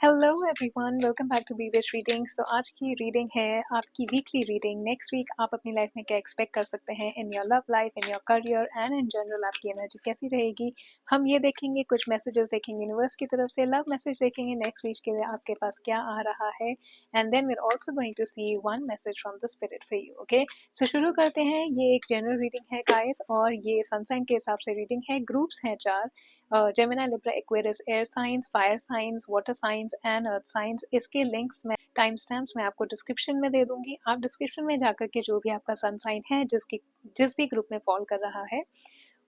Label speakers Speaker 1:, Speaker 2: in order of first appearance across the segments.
Speaker 1: Hello everyone, welcome back to Bivesh reading. So आज की reading है आपकी वीकली रीडिंग। नेक्स्ट वीक आप अपनी लाइफ में क्या एक्सपेक्ट कर सकते हैं इन your love life, in your career and in general आपकी एनर्जी कैसी रहेगी। हम ये देखेंगे, कुछ मैसेजेस देखेंगे यूनिवर्स की तरफ से, लव मैसेज देखेंगे नेक्स्ट वीक के लिए आपके पास क्या आ रहा है, and then we are also going to see one message from the spirit for you. Okay, so शुरू करते हैं। ये एक जनरल रीडिंग है गाइस, और ये सन साइन के हिसाब से रीडिंग है। ग्रुप्स हैं 4, Gemini, Libra, Aquarius, air science, fire science, water science and earth science. इसके लिंक्स मैं, टाइम स्टैम्प्स मैं आपको डिस्क्रिप्शन में दे दूंगी। आप डिस्क्रिप्शन में जाकर के जो भी आपका सन साइन है, जिस भी ग्रुप में फॉल कर रहा है,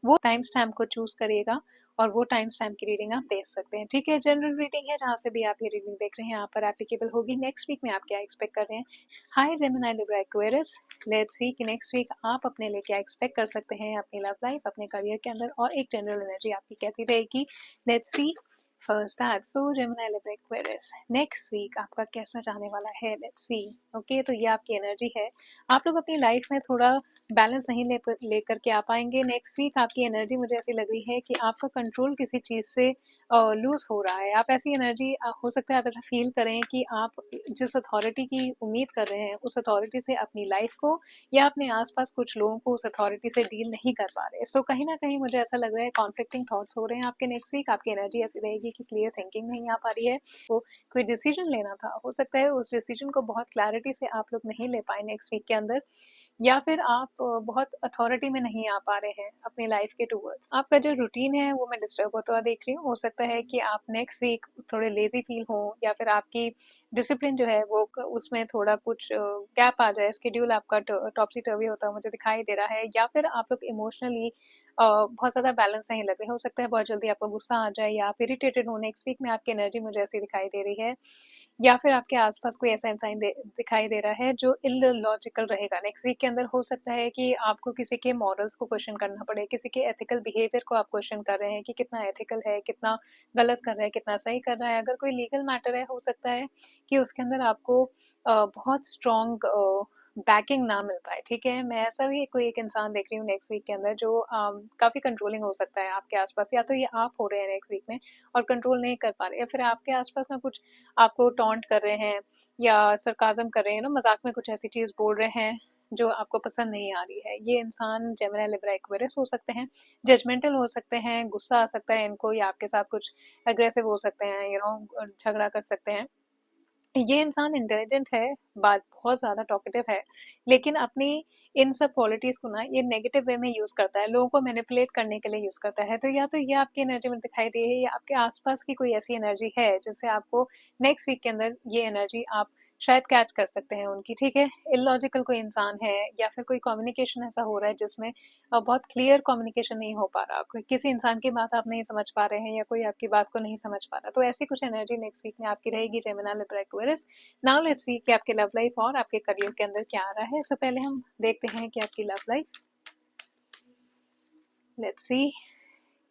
Speaker 1: वो टाइम स्टैम्प को चूज करिएगा और वो टाइम स्टैम्प की रीडिंग आप देख सकते हैं। ठीक है, जनरल रीडिंग है, जहाँ से भी आप ये रीडिंग देख रहे हैं यहाँ पर एप्लीकेबल होगी। नेक्स्ट वीक में आप क्या एक्सपेक्ट कर रहे हैं। Hi Gemini, Libra, Aquarius, let's see कि नेक्स्ट वीक आप अपने लिए क्या एक्सपेक्ट कर सकते हैं अपनी लव लाइफ, अपने करियर के अंदर, और एक जनरल एनर्जी आपकी कैसी रहेगी। Let's see first that. So Gemini, Libra, Aquarius, next week आपका कैसा जाने वाला है। Let's C. ओके, तो ये आपकी एनर्जी है। आप लोग अपनी लाइफ में थोड़ा बैलेंस नहीं लेकर के आ पाएंगे। नेक्स्ट वीक आपकी एनर्जी मुझे ऐसी लग रही है कि आपका कंट्रोल किसी चीज़ से लूज हो रहा है। आप ऐसी एनर्जी, हो सकता है आप ऐसा फील करें कि आप जिस अथॉरिटी की उम्मीद कर रहे हैं, उस अथॉरिटी से अपनी लाइफ को या अपने आसपास कुछ लोगों को उस अथॉरिटी से डील नहीं कर पा रहे। सो कहीं ना कहीं मुझे ऐसा लग रहा है कॉन्फ्लिक्टिंग थॉट्स हो रहे हैं आपके। नेक्स्ट वीक आपकी एनर्जी ऐसी रहेगी कि क्लियर थिंकिंग नहीं आ पा रही है। तो कोई डिसीजन लेना था, हो सकता है उस डिसीजन को बहुत क्लैरिटी से आप लोग नहीं ले पाए नेक्स्ट वीक के अंदर, या फिर आप बहुत अथॉरिटी में नहीं आ पा रहे हैं अपनी लाइफ के टूवर्ड्स। आपका जो रूटीन है वो मैं डिस्टर्ब होता हुआ देख रही हूँ। हो सकता है कि आप नेक्स्ट वीक थोड़े लेजी फील हो, या फिर आपकी डिसिप्लिन जो है वो उसमें थोड़ा कुछ गैप आ जाए। स्केड्यूल आपका टॉपसी टर्वी होता हुआ मुझे दिखाई दे रहा है, या फिर आप लोग इमोशनली बहुत ज़्यादा बैलेंस नहीं लग रहे। हो सकता है बहुत जल्दी आपको गुस्सा आ जाए या आप इरिटेटेड हो। नेक्स्ट वीक में आपकी एनर्जी मुझे ऐसी दिखाई दे रही है, या फिर आपके आसपास कोई ऐसा इंसान दिखाई दे रहा है जो इलॉजिकल रहेगा नेक्स्ट वीक के अंदर। हो सकता है कि आपको किसी के मॉरल्स को क्वेश्चन करना पड़े, किसी के एथिकल बिहेवियर को आप क्वेश्चन कर रहे हैं कि कितना एथिकल है, कितना गलत कर रहा है, कितना सही कर रहा है। अगर कोई लीगल मैटर है, हो सकता है कि उसके अंदर आपको बहुत स्ट्रॉन्ग बैकिंग ना मिल पाए। ठीक है, मैं ऐसा भी कोई एक इंसान देख रही हूँ नेक्स्ट वीक के अंदर जो काफ़ी कंट्रोलिंग हो सकता है आपके आसपास। या तो ये आप हो रहे हैं नेक्स्ट वीक में और कंट्रोल नहीं कर पा रहे, या फिर आपके आसपास ना कुछ आपको टॉन्ट कर रहे हैं या सरकाज़म कर रहे हैं ना, मजाक में कुछ ऐसी चीज़ बोल रहे हैं जो आपको पसंद नहीं आ रही है। ये इंसान जेमिनी, लिब्रा, एक्वेरियस हो सकते हैं, जजमेंटल हो सकते हैं, गुस्सा आ सकता है इनको, या आपके साथ कुछ एग्रेसिव हो सकते हैं, झगड़ा कर सकते हैं। ये इंसान इंटेलिजेंट है, बात बहुत ज़्यादा टॉकेटिव है, लेकिन अपनी इन सब क्वालिटीज़ को ना ये नेगेटिव वे में यूज़ करता है, लोगों को मैनिपुलेट करने के लिए यूज़ करता है। तो या तो ये आपकी एनर्जी में दिखाई दे रही है, या आपके आसपास की कोई ऐसी एनर्जी है जिससे आपको नेक्स्ट वीक के अंदर ये एनर्जी आप शायद कैच कर सकते हैं उनकी। ठीक है, इलॉजिकल कोई इंसान है, या फिर कोई कम्युनिकेशन ऐसा हो रहा है जिसमें बहुत क्लियर कम्युनिकेशन नहीं हो पा रहा, किसी इंसान की बात आप नहीं समझ पा रहे हैं, या कोई आपकी बात को नहीं समझ पा रहा। तो ऐसी कुछ एनर्जी नेक्स्ट वीक में आपकी रहेगी Gemini, Libra, Aquarius. Now let's see कि आपके लव लाइफ और आपके करियर के अंदर क्या आ रहा है। इससे पहले हम देखते हैं कि आपकी लव लाइफ, लेट्स सी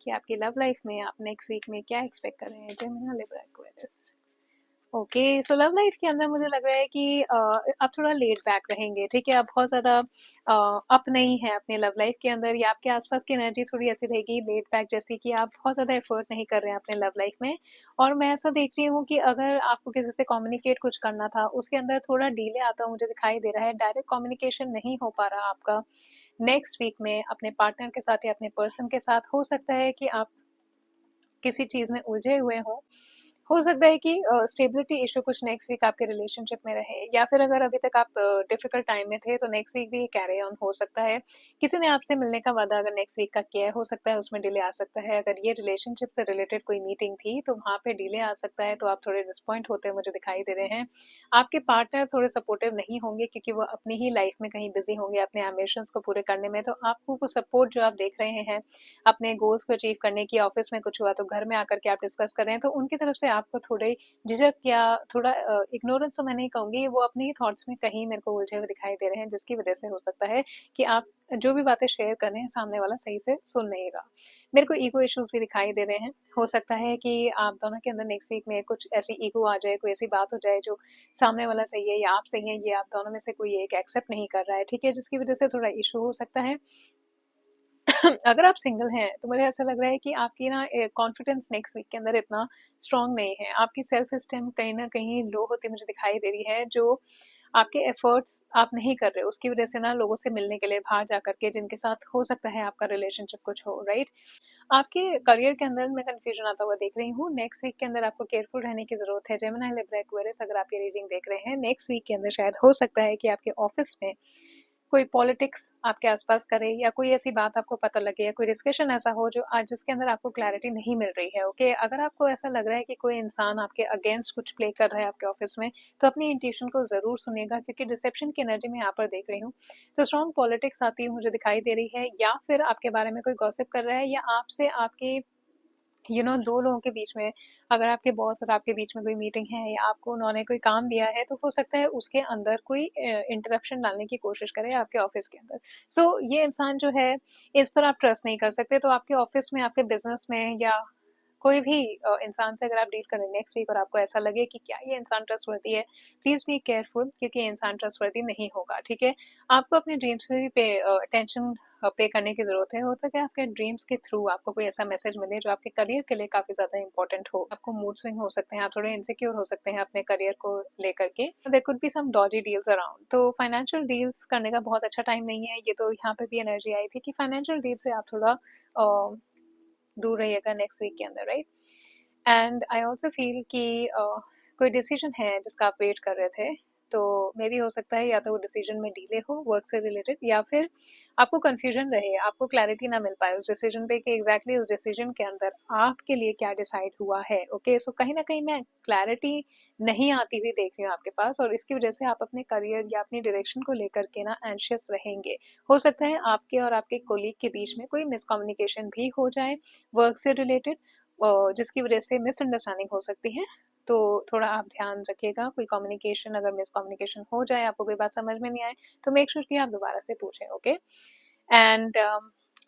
Speaker 1: कि आपकी लव लाइफ में आप नेक्स्ट वीक में क्या एक्सपेक्ट कर रहे हैं Gemini, Libra, Aquarius. Okay, so love life के अंदर मुझे लग रहा है कि आप थोड़ा लेट बैक रहेंगे। ठीक है, आप बहुत ज़्यादा अप नहीं है अपने लव लाइफ के अंदर, या आपके आसपास की एनर्जी थोड़ी ऐसी रहेगी लेट बैक जैसी, कि आप बहुत ज़्यादा एफर्ट नहीं कर रहे हैं अपने लव लाइफ में। और मैं ऐसा देख रही हूँ कि अगर आपको किसी से कम्युनिकेट कुछ करना था, उसके अंदर थोड़ा डिले आता हुआ मुझे दिखाई दे रहा है। डायरेक्ट कम्युनिकेशन नहीं हो पा रहा आपका नेक्स्ट वीक में अपने पार्टनर के साथ या अपने पर्सन के साथ। हो सकता है कि आप किसी चीज़ में उलझे हुए हों। हो सकता है कि स्टेबिलिटी इशू कुछ नेक्स्ट वीक आपके रिलेशनशिप में रहे, या फिर अगर अभी तक आप डिफिकल्ट टाइम में थे तो नेक्स्ट वीक भी कैरी ऑन हो सकता है। किसी ने आपसे मिलने का वादा अगर नेक्स्ट वीक का किया है, हो सकता है उसमें डिले आ सकता है। अगर ये रिलेशनशिप से रिलेटेड कोई मीटिंग थी तो वहाँ पे डिले आ सकता है, तो आप थोड़े डिसपॉइंट होते मुझे दिखाई दे रहे हैं। आपके पार्टनर थोड़े सपोर्टिव नहीं होंगे, क्योंकि वो अपनी ही लाइफ में कहीं बिजी होंगे अपने एम्बिशंस को पूरे करने में। तो आपको वो सपोर्ट जो आप देख रहे हैं अपने गोल्स को अचीव करने की, ऑफिस में कुछ हुआ तो घर में आकर के आप डिस्कस कर रहे हैं, तो उनकी तरफ से आपको थोड़े झिझक या थोड़ा इग्नोरेंस तो मैं नहीं कहूँगी, वो अपने ही थॉट्स में कहीं मेरे को उलझे हुए दिखाई दे रहे हैं, जिसकी वजह से हो सकता है कि आप जो भी बातें शेयर कर रहे हैं सामने वाला सही से सुन नहीं रहा। मेरे को ईगो इश्यूज भी दिखाई दे रहे हैं। हो सकता है कि आप दोनों के अंदर नेक्स्ट वीक में कुछ ऐसी ईगो आ जाए, कोई ऐसी बात हो जाए जो सामने वाला सही है या आप सही है, ये आप दोनों में से कोई एक एक्सेप्ट नहीं कर रहा है। ठीक है, जिसकी वजह से थोड़ा इशू हो सकता है। अगर आप सिंगल हैं तो मुझे ऐसा लग रहा है कि आपकी ना कॉन्फिडेंस नेक्स्ट वीक के अंदर इतना स्ट्रांग नहीं है, आपकी सेल्फ स्टीम कहीं ना कहीं लो होती मुझे दिखाई दे रही है। जो आपके एफर्ट्स आप नहीं कर रहे उसकी वजह से ना लोगों से मिलने के लिए बाहर जा करके जिनके साथ हो सकता है आपका रिलेशनशिप कुछ हो, राइट। आपके करियर के अंदर मैं कंफ्यूजन आता हुआ देख रही हूँ। नेक्स्ट वीक के अंदर आपको केयरफुल रहने की जरूरत है। जेमिनी, लिब्रा, एक्वेरियस, अगर आप ये रीडिंग देख रहे हैं, नेक्स्ट वीक के अंदर शायद हो सकता है कि आपके ऑफिस में कोई पॉलिटिक्स आपके आसपास करे या कोई ऐसी बात आपको पता लगे या कोई डिस्कशन ऐसा हो जो आज जिसके अंदर आपको क्लैरिटी नहीं मिल रही है। ओके, अगर आपको ऐसा लग रहा है कि कोई इंसान आपके अगेंस्ट कुछ प्ले कर रहा है आपके ऑफिस में, तो अपनी इंट्यूशन को जरूर सुनिएगा, क्योंकि डिसेप्शन की एनर्जी मैं यहाँ पर देख रही हूँ। तो स्ट्रॉन्ग पॉलिटिक्स आती हुई मुझे दिखाई दे रही है, या फिर आपके बारे में कोई गॉसिप कर रहा है, या आपसे आपके दो लोगों के बीच में, अगर आपके बॉस और आपके बीच में कोई मीटिंग है या आपको उन्होंने कोई काम दिया है, तो हो सकता है उसके अंदर कोई इंटरप्शन डालने की कोशिश करे आपके ऑफिस के अंदर। सो ये इंसान जो है, इस पर आप ट्रस्ट नहीं कर सकते। तो आपके ऑफिस में, आपके बिजनेस में, या कोई भी इंसान से अगर आप डील करें नेक्स्ट वीक और आपको ऐसा लगे कि क्या ये इंसान ट्रस्टवर्दी है, प्लीज बी केयरफुल, क्योंकि ये इंसान ट्रस्टवर्दी नहीं होगा, ठीक है। आपको अपने ड्रीम्स में भी पे अटेंशन पे करने की जरूरत है। होता है कि आपके ड्रीम्स के थ्रू आपको कोई ऐसा मैसेज मिले जो आपके करियर के लिए काफी ज्यादा इंपॉर्टेंट हो। आपको मूड स्विंग हो सकते हैं, आप थोड़े इनसिक्योर हो सकते हैं अपने करियर को लेकर के। There could be some dodgy deals around. तो फाइनेंशियल डील्स करने का बहुत अच्छा टाइम नहीं है ये। तो यहाँ पे भी एनर्जी आई थी कि फाइनेंशियल डील से आप थोड़ा दूर रहिएगा नेक्स्ट वीक के अंदर, right. And I also feel कि कोई डिसीजन है जिसका आप वेट कर रहे थे, तो मे भी हो सकता है या तो वो डिसीजन में डिले हो वर्क से रिलेटेड, या फिर आपको कंफ्यूजन रहे, आपको क्लैरिटी ना मिल पाए उस डिसीजन पे कि एग्जैक्टली उस डिसीजन के अंदर आपके लिए क्या डिसाइड हुआ है। ओके, सो कहीं ना कहीं मैं क्लैरिटी नहीं आती हुई देख रही हूँ आपके पास, और इसकी वजह से आप अपने करियर या अपनी डायरेक्शन को लेकर के ना एंशियस रहेंगे। हो सकता है आपके और आपके कोलीग के बीच में कोई मिसकम्युनिकेशन भी हो जाए वर्क से रिलेटेड, जिसकी वजह से मिसअंडरस्टैंडिंग हो सकती है। तो थोड़ा आप ध्यान रखिएगा, कोई कम्युनिकेशन अगर मिसकम्युनिकेशन हो जाए, आपको कोई बात समझ में नहीं आए, तो मेक श्योर कि आप दोबारा से पूछें। ओके, एंड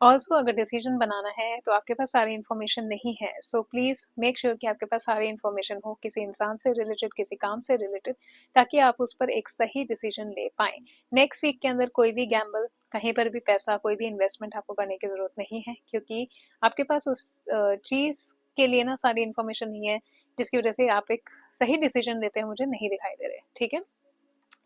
Speaker 1: ऑल्सो अगर डिसीजन बनाना है तो आपके पास सारी इन्फॉर्मेशन नहीं है, सो प्लीज मेक श्योर कि आपके पास सारी इन्फॉर्मेशन हो किसी इंसान से रिलेटेड, किसी काम से रिलेटेड, ताकि आप उस पर एक सही डिसीजन ले पाए। नेक्स्ट वीक के अंदर कोई भी गैम्बल, कहीं पर भी पैसा, कोई भी इन्वेस्टमेंट आपको करने की जरूरत नहीं है, क्योंकि आपके पास उस चीज के लिए ना सारी इन्फॉर्मेशन नहीं है, जिसकी वजह से आप एक सही डिसीजन लेते हैं मुझे नहीं दिखाई दे रहे, ठीक है।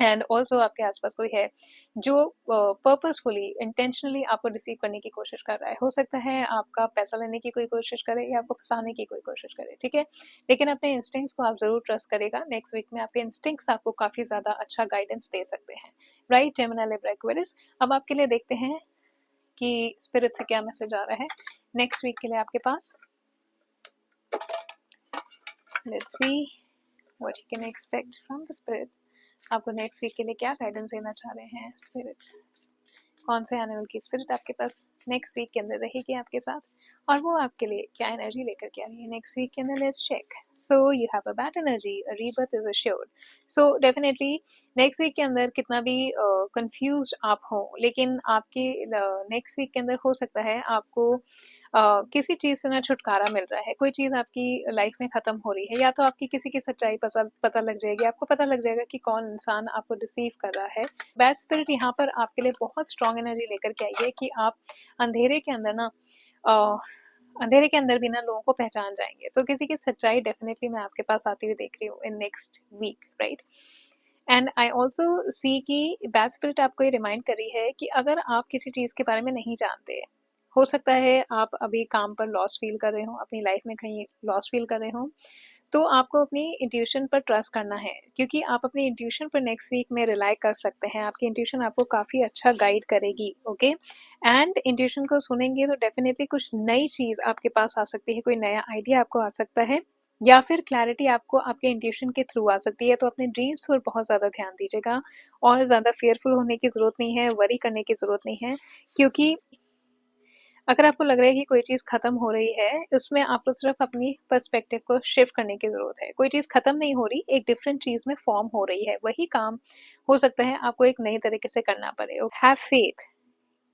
Speaker 1: एंड ऑल्सो आपके आसपास कोई है जो पर्पसफुली इंटेंशनली आपको डिसीव करने की कोशिश कर रहा है। हो सकता है आपका पैसा लेने की कोई कोशिश करे या आपको फंसाने की कोई कोशिश करे, ठीक है। लेकिन अपने इंस्टिंक्ट्स को आप जरूर ट्रस्ट करेगा। नेक्स्ट वीक में आपके इंस्टिंक्ट्स आपको काफी ज्यादा अच्छा गाइडेंस दे सकते हैं, राइट। जेमिनी, लिब्रा, एक्वेरियस, अब आपके लिए देखते हैं कि स्पिरिट से क्या मैसेज आ रहा है नेक्स्ट वीक के लिए आपके पास। Let's see what you can expect from the spirits. आपको नेक्स्ट वीक के लिए क्या गाइडेंस देना चाह रहे हैं स्पिरिट्स। कौन से एनिमल की स्पिरिट आपके पास नेक्स्ट वीक के अंदर रहेगी आपके साथ, और वो आपके लिए क्या एनर्जी लेकर के आ रही है नेक्स्ट वीक के अंदर। Let's check. So you have a bad energy, rebirth is assured. So definitely next week के अंदर कितना भी कंफ्यूज आप हो, लेकिन आपके नेक्स्ट वीक के अंदर हो सकता है आपको किसी चीज से ना छुटकारा मिल रहा है। कोई चीज आपकी लाइफ में खत्म हो रही है, या तो आपकी किसी की सच्चाई पता लग जाएगी, आपको पता लग जाएगा कि कौन इंसान आपको डिसीव कर रहा है। बैड स्पिरिट यहाँ पर आपके लिए बहुत स्ट्रॉन्ग एनर्जी लेकर के आई है कि आप अंधेरे के अंदर ना अ, अंधेरे के अंदर भी ना लोगों को पहचान जाएंगे। तो किसी की सच्चाई डेफिनेटली मैं आपके पास आती हुई देख रही हूँ in next week, right. And I also see कि बैड स्पिरिट आपको ये रिमाइंड कर रही है कि अगर आप किसी चीज़ के बारे में नहीं जानते, हो सकता है आप अभी काम पर लॉस फील कर रहे हो, अपनी लाइफ में कहीं लॉस फील कर रहे हो, तो आपको अपनी इंट्यूशन पर ट्रस्ट करना है, क्योंकि आप अपनी इंट्यूशन पर नेक्स्ट वीक में रिलाई कर सकते हैं। आपकी इंट्यूशन आपको काफ़ी अच्छा गाइड करेगी, ओके। एंड इंट्यूशन को सुनेंगे तो डेफिनेटली कुछ नई चीज़ आपके पास आ सकती है, कोई नया आइडिया आपको आ सकता है, या फिर क्लैरिटी आपको आपके इंट्यूशन के थ्रू आ सकती है। तो अपने ड्रीम्स पर बहुत ज़्यादा ध्यान दीजिएगा, और ज़्यादा फेयरफुल होने की ज़रूरत नहीं है, वरी करने की ज़रूरत नहीं है, क्योंकि अगर आपको लग रहा है कि कोई चीज़ खत्म हो रही है, उसमें आपको सिर्फ अपनी पर्सपेक्टिव को शिफ्ट करने की ज़रूरत है। कोई चीज़ खत्म नहीं हो रही, एक डिफरेंट चीज़ में फॉर्म हो रही है। वही काम हो सकता है आपको एक नई तरीके से करना पड़े। हैव फेथ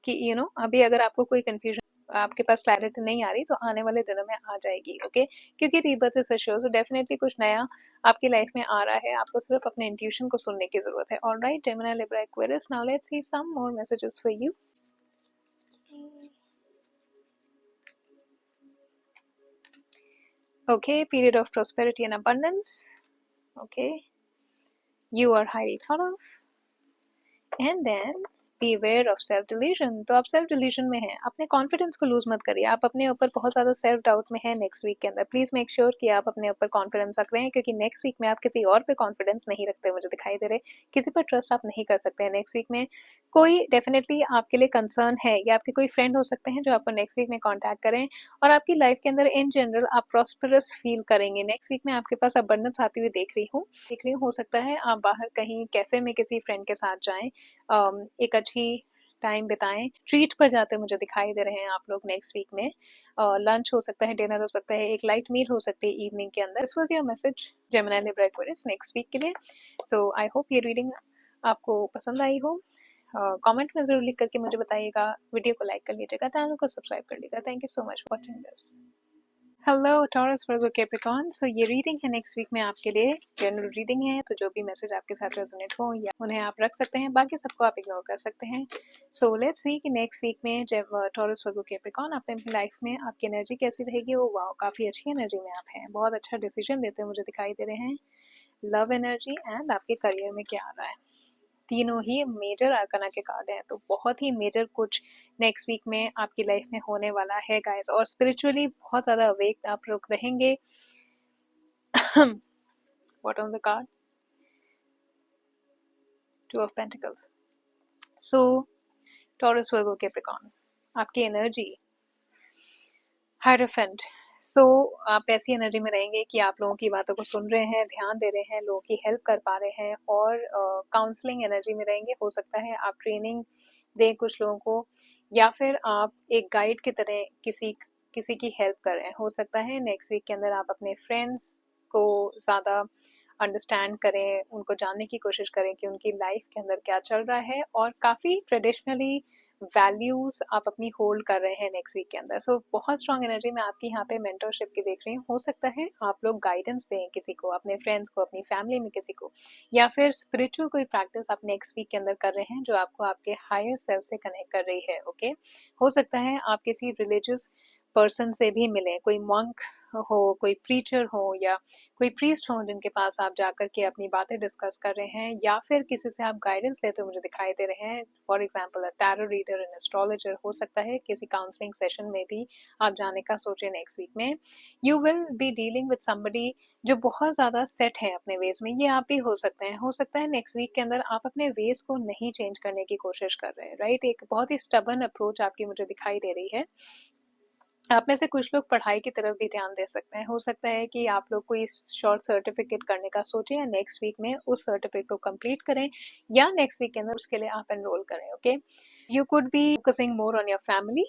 Speaker 1: कि अभी अगर आपको कोई कंफ्यूजन, आपके पास क्लैरिटी नहीं आ रही, तो आने वाले दिनों में आ जाएगी, ओके। क्योंकि रीबर्थ इज अश्योर्ड, तो डेफिनेटली कुछ नया आपकी लाइफ में आ रहा है। आपको सिर्फ अपने इंट्यूशन को सुनने की जरूरत है। Alright, Gemini, Libra, Aquarius, now let's see some more messages for you. Okay, period of prosperity and abundance. Okay, you are highly thought of. And then beware of self delusion. तो आप self delusion में हैं, अपने confidence को loose मत करिए, आप अपने ऊपर बहुत ज़्यादा सेल्फ डाउट में है नेक्स्ट वीक के अंदर। प्लीज़ मेक श्योर कि आप अपने ऊपर कॉन्फिडेंस रख रहे हैं, क्योंकि नेक्स्ट वीक में आप किसी और पे कॉन्फिडेंस नहीं रखते, मुझे दिखाई दे रहे, किसी पर ट्रस्ट आप नहीं कर सकते हैं नेक्स्ट वीक में। कोई डेफिनेटली आपके लिए कंसर्न है, या आपके कोई फ्रेंड हो सकते हैं जो आपको नेक्स्ट वीक में कॉन्टैक्ट करें, और आपकी लाइफ के अंदर इन जनरल आप प्रॉस्परस फील करेंगे। नेक्स्ट वीक में आपके पास अबंडेंस आती हुई देख रही हूँ। हो सकता है आप बाहर कहीं कैफे में किसी फ्रेंड के साथ जाएं, एक अच्छी टाइम बिताएं, ट्रीट पर जाते मुझे दिखाई दे रहे हैं आप लोग नेक्स्ट वीक में। लंच हो सकता है, डिनर हो सकता है, एक लाइट मील हो सकती है इवनिंग के अंदर। This was your message Gemini Libra Aquarius next week के लिए। सो आई होप ये रीडिंग आपको पसंद आई हो। कमेंट में जरूर लिख करके मुझे बताइएगा, वीडियो को लाइक कर लीजिएगा, चैनल को सब्सक्राइब कर लीजिएगा। Thank you so much for watching this. Hello Taurus, Virgo, Capricorn. So ये रीडिंग है नेक्स्ट वीक में आपके लिए, जनरल रीडिंग है, तो जो भी मैसेज आपके साथ रेजोनेट हो या उन्हें आप रख सकते हैं, बाकी सबको आप इग्नोर कर सकते हैं। सो लेट्स सी कि नेक्स्ट वीक में जब टॉरस, वर्गो, कैप्रिकॉर्न आप अपनी लाइफ में आपकी एनर्जी कैसी रहेगी। वो वाओ, काफ़ी अच्छी एनर्जी में आप हैं, बहुत अच्छा डिसीजन लेते हुए मुझे दिखाई दे रहे हैं। लव एनर्जी एंड आपके करियर में क्या आ रहा है, तीनों ही मेजर आर्कना के कार्ड हैं, तो बहुत ही मेजर कुछ नेक्स्ट वीक में आपकी लाइफ में होने वाला है गाइस, और स्पिरिचुअली बहुत ज़्यादा अवेक आप लोग रहेंगे। What on the card? Two of Pentacles. So, Taurus, Virgo, Capricorn, आपकी एनर्जी हायरोफेंट। सो आप ऐसी एनर्जी में रहेंगे कि आप लोगों की बातों को सुन रहे हैं, ध्यान दे रहे हैं, लोगों की हेल्प कर पा रहे हैं, और काउंसलिंग एनर्जी में रहेंगे। हो सकता है आप ट्रेनिंग दें कुछ लोगों को, या फिर आप एक गाइड की तरह किसी किसी की हेल्प कर रहे हैं। हो सकता है नेक्स्ट वीक के अंदर आप अपने फ्रेंड्स को ज़्यादा अंडरस्टैंड करें, उनको जानने की कोशिश करें कि उनकी लाइफ के अंदर क्या चल रहा है, और काफ़ी ट्रेडिशनली वैल्यूज आप अपनी होल्ड कर रहे हैं नेक्स्ट वीक के अंदर। सो बहुत स्ट्रॉन्ग एनर्जी मैं आपकी यहाँ पे मेंटरशिप की देख रही हूँ। हो सकता है आप लोग गाइडेंस दें किसी को, अपने फ्रेंड्स को, अपनी फैमिली में किसी को, या फिर स्पिरिचुअल कोई प्रैक्टिस आप नेक्स्ट वीक के अंदर कर रहे हैं जो आपको आपके हायर सेल्फ से कनेक्ट कर रही है। ओके, हो सकता है आप किसी रिलीजियस पर्सन से भी मिलें, कोई मंक हो, कोई प्रीचर हो, या कोई प्रीस्ट हो जिनके पास आप जाकर के अपनी बातें डिस्कस कर रहे हैं, या फिर किसी से आप गाइडेंस लेते हुए मुझे दिखाई दे रहे हैं। For example tarot reader, an astrologer. हो सकता है किसी काउंसलिंग सेशन में भी आप जाने का सोचें नेक्स्ट वीक में। You will be dealing with somebody जो बहुत ज़्यादा सेट है अपने वेज में, ये आप भी हो सकते हैं। हो सकता है नेक्स्ट वीक के अंदर आप अपने वेज को नहीं चेंज करने की कोशिश कर रहे हैं, राइट। एक बहुत ही स्टबर्न अप्रोच आपकी मुझे दिखाई दे रही है। आप में से कुछ लोग पढ़ाई की तरफ भी ध्यान दे सकते हैं। हो सकता है कि आप लोग कोई शॉर्ट सर्टिफिकेट करने का सोचें, या नेक्स्ट वीक में उस सर्टिफिकेट को कंप्लीट करें, या नेक्स्ट वीक के अंदर उसके लिए आप एनरोल करें। Okay, you could be focusing more on your family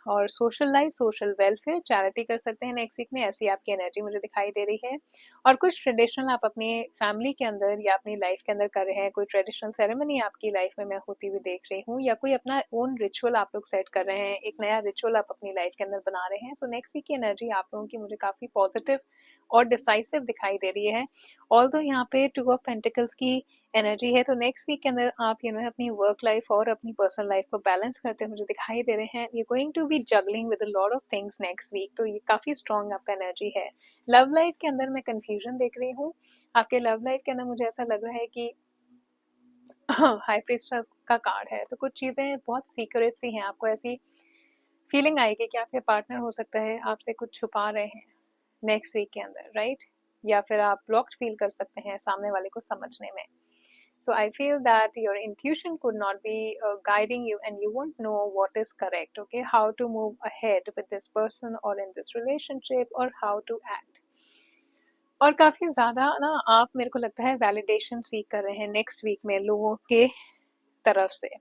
Speaker 1: और social life, social welfare, charity कर सकते हैं नेक्स्ट वीक में, ऐसी आपकी एनर्जी मुझे दिखाई दे रही है। और कुछ ट्रेडिशनल आप अपने फैमिली के अंदर या अपनी लाइफ के अंदर कर रहे हैं, कोई ट्रेडिशनल सेरेमनी आपकी लाइफ में मैं होती हुई देख रही हूँ, या कोई अपना ओन रिचुअल आप लोग सेट कर रहे हैं, एक नया रिचुअल आप अपनी लाइफ के अंदर बना रहे हैं। सो नेक्स्ट वीक की एनर्जी आप लोगों की मुझे काफ़ी पॉजिटिव और डिसाइसिव दिखाई दे रही है। ऑल्दो यहाँ पे टू ऑफ पेंटिकल्स की एनर्जी है, तो नेक्स्ट वीक के अंदर आप अपनी वर्क लाइफ और अपनी पर्सनल लाइफ को बैलेंस करते मुझे दिखाई दे रहे हैं। You going to be juggling with a lot of things next week, तो ये काफ़ी स्ट्रॉन्ग आपका एनर्जी है। लव लाइफ के अंदर मैं कंफ्यूजन देख रही हूँ। आपके लव लाइफ के अंदर मुझे ऐसा लग रहा है कि हाई प्रीस्टेस का कार्ड है, तो कुछ चीज़ें बहुत सीक्रेट सी हैं। आपको ऐसी फीलिंग आएगी कि आपके पार्टनर हो सकता है आपसे कुछ छुपा रहे हैं नेक्स्ट वीक के अंदर, राइट। या फिर आप ब्लॉक्ड फील कर सकते हैं सामने वाले को समझने में। So I feel that your intuition could not be guiding you, and you won't know what is correct, okay, how to move ahead with this person or in this relationship, or how to act. और काफ़ी ज़्यादा ना आप, मेरे को लगता है, validation सीख कर रहे हैं नेक्स्ट वीक में लोगों के तरफ से।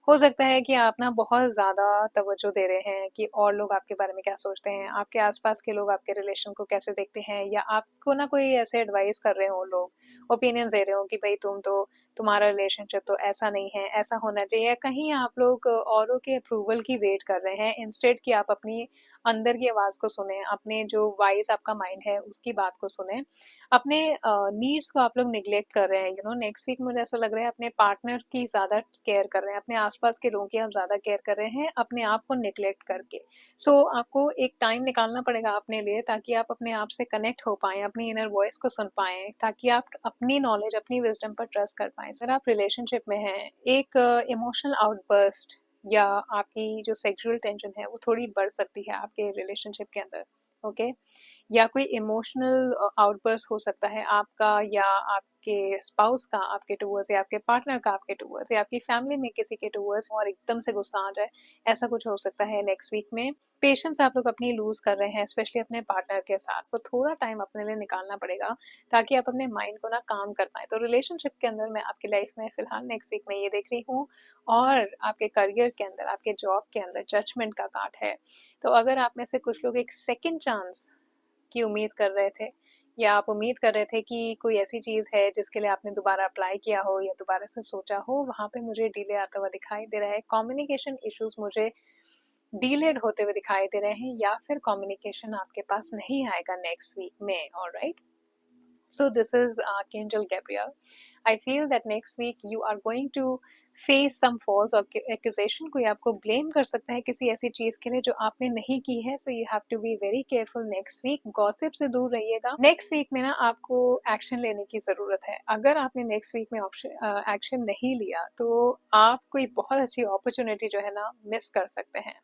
Speaker 1: हो सकता है कि आप ना बहुत ज़्यादा तवज्जो दे रहे हैं कि और लोग आपके बारे में क्या सोचते हैं, आपके आसपास के लोग आपके रिलेशन को कैसे देखते हैं, या आपको ना कोई ऐसे एडवाइस कर रहे हो, लोग ओपिनियंस दे रहे हो कि भाई तुम्हारा रिलेशनशिप तो ऐसा नहीं है, ऐसा होना चाहिए। कहीं आप लोग औरों के अप्रूवल की वेट कर रहे हैं, इंस्टेड कि आप अपनी अंदर की आवाज़ को सुने, अपने जो वाइज़ आपका माइंड है उसकी बात को सुने। अपने नीड्स को आप लोग निग्लेक्ट कर रहे हैं, नेक्स्ट वीक मुझे ऐसा लग रहा है अपने पार्टनर की ज़्यादा केयर कर रहे हैं, अपने आस-पास के लोगों की आप ज़्यादा केयर कर रहे हैं, अपने आप को निग्लेक्ट करके। आपको एक टाइम निकालना पड़ेगा अपने लिए, ताकि आप अपने आप से कनेक्ट हो पाएँ, अपनी इनर वॉइस को सुन पाएँ, ताकि आप अपनी नॉलेज, अपनी विज़डम पर ट्रस्ट कर पाएँ। अगर आप रिलेशनशिप में हैं, एक इमोशनल आउटबर्स्ट या आपकी जो सेक्सुअल टेंशन है वो थोड़ी बढ़ सकती है आपके रिलेशनशिप के अंदर, ओके? या कोई इमोशनल आउटबर्स्ट हो सकता है आपका या आपके स्पाउस का आपके टूवर्ड्स, या आपके पार्टनर का आपके टूवर्ड्स, या आपकी फैमिली में किसी के टूवर्ड्स, और एकदम से गुस्सा आ जाए, ऐसा कुछ हो सकता है नेक्स्ट वीक में। पेशेंस आप लोग अपनी लूज कर रहे हैं, स्पेशली अपने पार्टनर के साथ, तो थोड़ा टाइम अपने लिए निकालना पड़ेगा ताकि आप अपने माइंड को ना काम कर पाए। तो रिलेशनशिप के अंदर मैं आपकी लाइफ में फिलहाल नेक्स्ट वीक में ये देख रही हूँ, और आपके करियर के अंदर, आपके जॉब के अंदर जजमेंट का कार्ड है। तो अगर आप में से कुछ लोग एक सेकेंड चांस की उम्मीद कर रहे थे, या आप उम्मीद कर रहे थे कि कोई ऐसी चीज़ है जिसके लिए आपने दोबारा अप्लाई किया हो या दोबारा से सोचा हो, वहाँ पे मुझे डिले आता हुआ दिखाई दे रहा है। कम्युनिकेशन इश्यूज मुझे डिलेड होते हुए दिखाई दे रहे हैं, या फिर कम्युनिकेशन आपके पास नहीं आएगा नेक्स्ट वीक में, alright? So this is Archangel Gabriel. I feel that next week you are going to face some false accusation. कोई आपको blame कर सकता है किसी ऐसी चीज के लिए जो आपने नहीं की है. So you have to be very careful next week. Gossip से दूर रहिएगा. Next week में ना आपको action लेने की जरूरत है. अगर आपने next week में action नहीं लिया, तो आप कोई बहुत अच्छी opportunity जो है ना miss कर सकते हैं.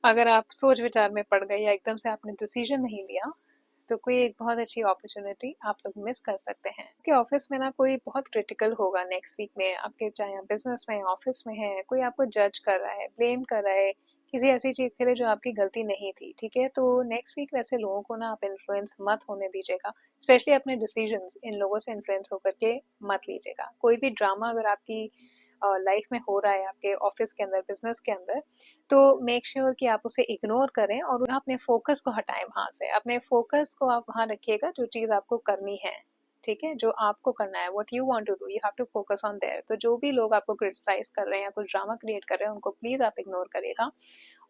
Speaker 1: अगर आप सोच विचार में पड़ गए या एकदम से आपने डिसीजन नहीं लिया, तो कोई एक बहुत अच्छी अपॉर्चुनिटी आप लोग मिस कर सकते हैं। आपके ऑफिस में ना कोई बहुत क्रिटिकल होगा नेक्स्ट वीक में, आपके चाहे आप बिजनेस में, ऑफिस में है, कोई आपको जज कर रहा है, ब्लेम कर रहा है किसी ऐसी चीज के लिए जो आपकी गलती नहीं थी, ठीक है? तो नेक्स्ट वीक वैसे लोगों को ना आप इन्फ्लुएंस मत होने दीजिएगा, स्पेशली अपने डिसीजंस इन लोगों से इन्फ्लुएंस होकर के मत लीजिएगा। कोई भी ड्रामा अगर आपकी लाइफ में हो रहा है, आपके ऑफिस के अंदर, बिजनेस के अंदर, तो मेक श्योर कि आप उसे इग्नोर करें और अपने फोकस को हटाएं वहां से। अपने फोकस को आप वहां रखिएगा जो चीज आपको करनी है, ठीक है? जो आपको करना है, what you want to do, you have to focus on there. तो जो भी लोग आपको क्रिटिसाइज कर रहे हैं या कुछ ड्रामा क्रिएट कर रहे हैं, उनको प्लीज आप इग्नोर करिएगा।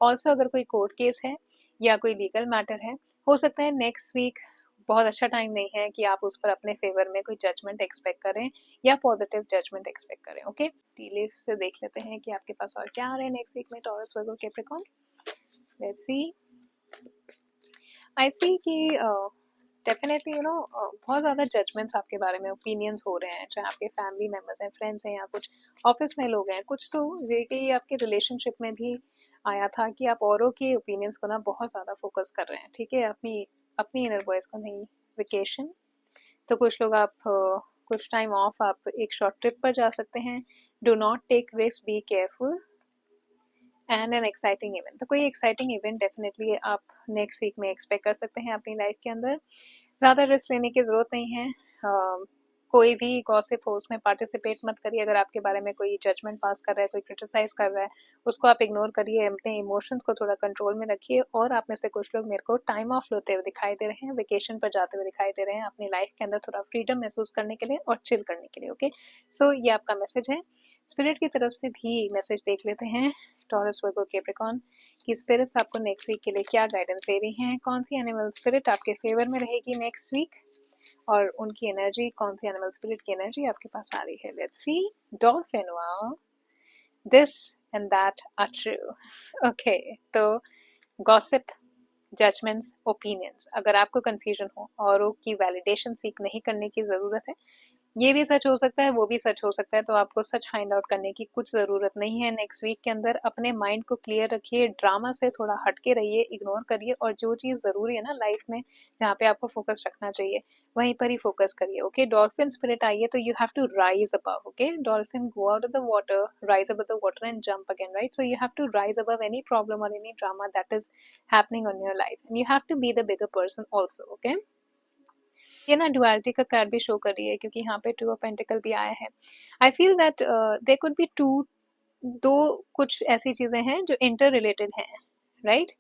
Speaker 1: ऑल्सो अगर कोई कोर्ट केस है या कोई लीगल मैटर है, हो सकता है नेक्स्ट वीक बहुत अच्छा टाइम नहीं है कि आप उस पर अपने फेवर में कोई जजमेंट एक्सपेक्ट करें या पॉजिटिव जजमेंट एक्सपेक्ट करें, ओके? टी लीफ से देख लेते हैं कि आपके पास और क्या आ रहा है नेक्स्ट वीक में, Taurus, Virgo, Capricorn. Let's see. I see कि डेफिनेटली बहुत ज़्यादा जजमेंट्स आपके बारे में, ओपिनियंस हो रहे हैं, चाहे आपके फैमिली मेम्बर्स हैं, फ्रेंड्स हैं, या कुछ ऑफिस में लोग हैं, कुछ तो ये कि आपके रिलेशनशिप में भी आया था कि आप औरों के ओपिनियंस को ना बहुत ज़्यादा फोकस कर रहे हैं, ठीक है? अपनी अपनी इनर वॉइस को नहीं। वेकेशन, तो कुछ लोग आप कुछ टाइम ऑफ, आप एक शॉर्ट ट्रिप पर जा सकते हैं। Do not take risk, be careful, and an exciting event. तो कोई एक्साइटिंग इवेंट डेफिनेटली आप नेक्स्ट वीक में एक्सपेक्ट कर सकते हैं अपनी लाइफ के अंदर। ज़्यादा रिस्क लेने की ज़रूरत नहीं है। कोई भी गॉसिप हो उसमें पार्टिसिपेट मत करिए। अगर आपके बारे में कोई जजमेंट पास कर रहा है, कोई क्रिटिसाइज कर रहा है, उसको आप इग्नोर करिए। अपने इमोशंस को थोड़ा कंट्रोल में रखिए। और आप में से कुछ लोग मेरे को टाइम ऑफ लेते हुए दिखाई दे रहे हैं, वेकेशन पर जाते हुए दिखाई दे रहे हैं, अपनी लाइफ के अंदर थोड़ा फ्रीडम महसूस करने के लिए और चिल करने के लिए, ओके? सो ये आपका मैसेज है। स्पिरिट की तरफ से भी मैसेज देख लेते हैं, टॉरस, वर्गो, कैप्रिकॉर्न, कि स्पिरिट्स आपको नेक्स्ट वीक के लिए क्या गाइडेंस दे रही हैं। कौन सी एनिमल स्पिरिट आपके फेवर में रहेगी नेक्स्ट वीक, और उनकी एनर्जी, कौन सी एनिमल स्पिरिट की एनर्जी आपके पास आ रही है। Let's see. Dolphin, wow, this and that are true, okay? तो गॉसिप, जजमेंट्स, ओपिनियंस, अगर आपको कंफ्यूजन हो, औरों की वैलिडेशन सीख नहीं करने की ज़रूरत है। ये भी सच हो सकता है, वो भी सच हो सकता है, तो आपको सच फाइंड आउट करने की कुछ ज़रूरत नहीं है नेक्स्ट वीक के अंदर। अपने माइंड को क्लियर रखिए, ड्रामा से थोड़ा हटके रहिए, इग्नोर करिए, और जो चीज़ ज़रूरी है ना लाइफ में, जहाँ पे आपको फोकस रखना चाहिए, वहीं पर ही फोकस करिए, ओके? डॉल्फिन स्पिरिट आइए तो you have to rise above, okay? Dolphin go out of the water, rise above the water and jump again, right? So you have to rise above any problem और any drama that is happening on your life, and you have to be the bigger person also, okay? ये ना duality का card भी show कर रही है, क्योंकि यहाँ पे टू ऑफ पेंटिकल भी आया है। I feel that there could be दो कुछ ऐसी चीजें हैं जो इंटर रिलेटेड हैं, राइट?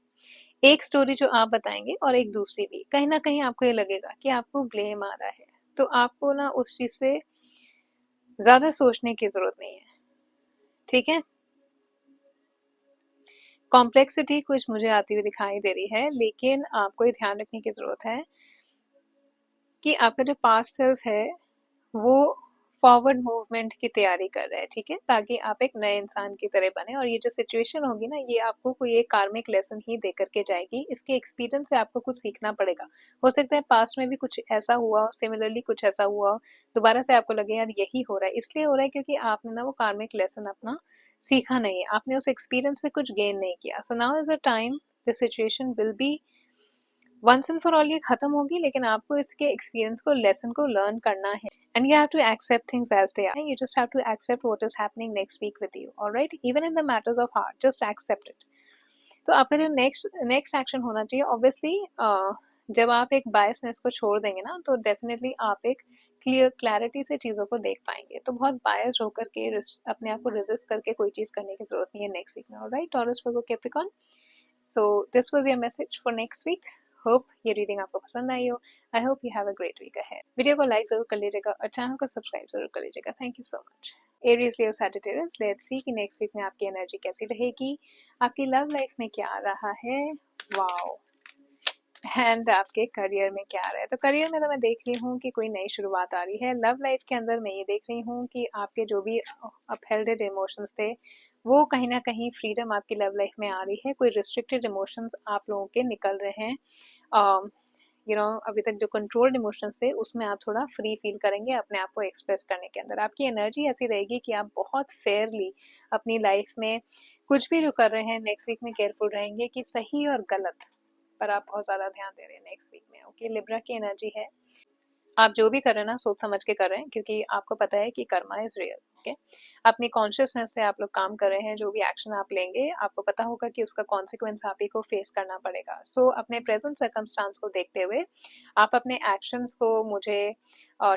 Speaker 1: एक स्टोरी जो आप बताएंगे और एक दूसरी भी, कहीं ना कहीं आपको ये लगेगा कि आपको ब्लेम आ रहा है, तो आपको ना उस चीज से ज्यादा सोचने की जरूरत नहीं है, ठीक है? कॉम्प्लेक्सिटी कुछ मुझे आती हुई दिखाई दे रही है, लेकिन आपको ये ध्यान रखने की ज़रूरत है कि आपका जो पास्ट सेल्फ है वो फॉरवर्ड मूवमेंट की तैयारी कर रहा है, ठीक है, ताकि आप एक नए इंसान की तरह बने। और ये जो सिचुएशन होगी ना, ये आपको कोई एक कार्मिक लेसन ही दे करके जाएगी। इसके एक्सपीरियंस से आपको कुछ सीखना पड़ेगा। हो सकता है पास्ट में भी कुछ ऐसा हुआ, सिमिलरली कुछ ऐसा हुआ, दोबारा से आपको लगे यार यही हो रहा है। इसलिए हो रहा है क्योंकि आपने ना वो कार्मिक लेसन अपना सीखा नहीं है, आपने उस एक्सपीरियंस से कुछ गेन नहीं किया। So now is a time, the situation will be once and for all ये खत्म होगी, लेकिन आपको इसके एक्सपीरियंस को, लेसन को लर्न करना है। And you have to accept things as they are, you just have to accept what is happening next week with you, alright, even in the matters of heart, just accept it. तो आपका जो next action होना चाहिए, obviously जब आप एक biasness को छोड़ देंगे ना, तो डेफिनेटली आप एक क्लैरिटी से चीज़ों को देख पाएंगे। तो बहुत बायस्ड होकर के अपने आप को रेजिस्ट करके कोई चीज़ करने की जरूरत नहीं है नेक्स्ट वीक में, alright Taurus, Virgo, Capricorn. So this was your message for next week. Hope ये रीडिंग आपको पसंद आई हो। I hope you have a great week ahead. Video को लाइक जरूर कर लीजिएगा और चैनल को सब्सक्राइब जरूर कर लीजिएगा। Thank you so much. Aries, Leo, Sagittarius, let's see कि नेक्स्ट वीक में आपकी एनर्जी कैसी रहेगी, आपकी लव लाइफ में क्या आ रहा है, वाओ, एंड आपके करियर में क्या आ रहा है। तो करियर में तो मैं देख रही हूँ कि कोई नई शुरुआत आ रही है। लव लाइफ के अंदर मैं ये देख रही हूँ कि आपके जो भी अपहेल्डेड इमोशंस थे, वो कहीं ना कहीं फ्रीडम आपकी लव लाइफ में आ रही है। कोई रिस्ट्रिक्टेड इमोशंस आप लोगों के निकल रहे हैं। अभी तक जो कंट्रोल्ड इमोशंस थे, उसमें आप थोड़ा फ्री फील करेंगे अपने आप को एक्सप्रेस करने के अंदर। आपकी एनर्जी ऐसी रहेगी कि आप बहुत फेयरली अपनी लाइफ में कुछ भी जो कर रहे हैं नेक्स्ट वीक में केयरफुल रहेंगे कि सही और गलत पर आप बहुत ज़्यादा ध्यान दे रहे हैं नेक्स्ट वीक में। ओके, लिब्रा की एनर्जी है, आप जो भी कर रहे हैं ना सोच समझ के कर रहे हैं, क्योंकि आपको पता है कि कर्मा इज रियल। ओके, अपनी कॉन्शियसनेस से आप लोग काम कर रहे हैं। जो भी एक्शन आप लेंगे, आपको पता होगा कि उसका कॉन्सिक्वेंस आप ही को फेस करना पड़ेगा। सो अपने प्रेजेंट सर्कमस्टांस को देखते हुए आप अपने एक्शंस को मुझे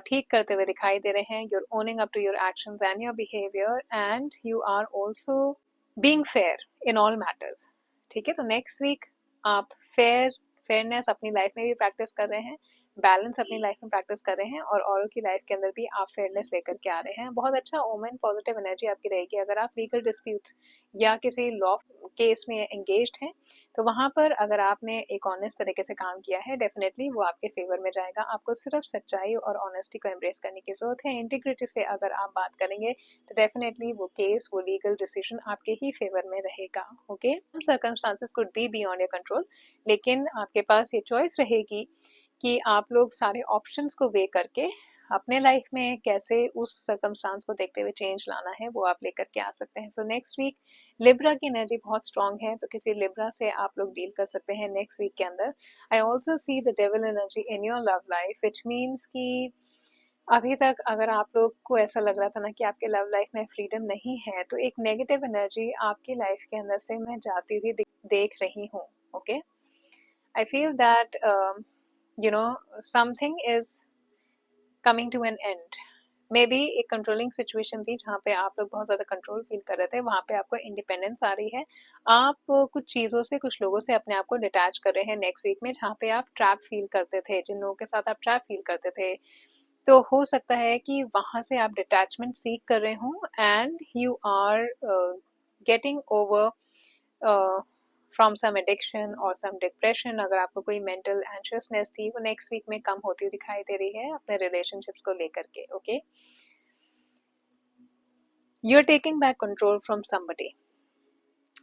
Speaker 1: ठीक करते हुए दिखाई दे रहे हैं। You're owning up to your actions and your behaviour, and you are also being fair in all matters. ठीक है, तो नेक्स्ट वीक आप फेयरनेस अपनी लाइफ में भी प्रैक्टिस कर रहे हैं, बैलेंस अपनी लाइफ में प्रैक्टिस कर रहे हैं, और औरों की लाइफ के अंदर भी आप फेयरनेस लेकर के आ रहे हैं। बहुत अच्छा ओमेन, पॉजिटिव एनर्जी आपकी रहेगी। अगर आप लीगल डिस्प्यूट या किसी लॉ केस में एंगेज्ड हैं, तो वहां पर अगर आपने एक ऑनेस्ट तरीके से काम किया है, डेफिनेटली वो आपके फेवर में जाएगा। आपको सिर्फ सच्चाई और ऑनेस्टी को एम्ब्रेस करने की जरूरत है। इंटीग्रिटी से अगर आप बात करेंगे, तो डेफिनेटली वो केस, वो लीगल डिसीजन आपके ही फेवर में रहेगा। Okay, circumstances could be beyond your control, लेकिन आपके पास ये चॉइस रहेगी कि आप लोग सारे ऑप्शंस को वे करके अपने लाइफ में कैसे उस सर्कमस्टांस को देखते हुए चेंज लाना है, वो आप लेकर के आ सकते हैं। सो नेक्स्ट वीक लिब्रा की एनर्जी बहुत स्ट्रांग है, तो किसी लिब्रा से आप लोग डील कर सकते हैं नेक्स्ट वीक के अंदर। आई also see the devil energy in your love life, which means कि अभी तक अगर आप लोग को ऐसा लग रहा था ना कि आपके लव लाइफ में फ्रीडम नहीं है, तो एक नेगेटिव एनर्जी आपकी लाइफ के अंदर से मैं जाती हुई देख रही हूँ। Okay, I feel that something is coming to an end. May be एक कंट्रोलिंग सिचुएशन थी जहाँ पे आप लोग बहुत ज़्यादा कंट्रोल फील कर रहे थे, वहाँ पे आपको इंडिपेंडेंस आ रही है। आप कुछ चीज़ों से, कुछ लोगों से अपने आप को डिटैच कर रहे हैं नेक्स्ट वीक में, जहाँ पे आप ट्रैप फील करते थे, जिन लोगों के साथ आप ट्रैप फील करते थे। तो हो सकता है कि वहाँ से आप डिटैचमेंट सीख कर रहे हो, and you are getting over from some addiction और सम डिप्रेशन। अगर आपको कोई मेंटल एंशियसनेस थी, वो नेक्स्ट वीक में कम होती दिखाई दे रही है अपने रिलेशनशिप्स को लेकर के। Okay, you are taking back control from somebody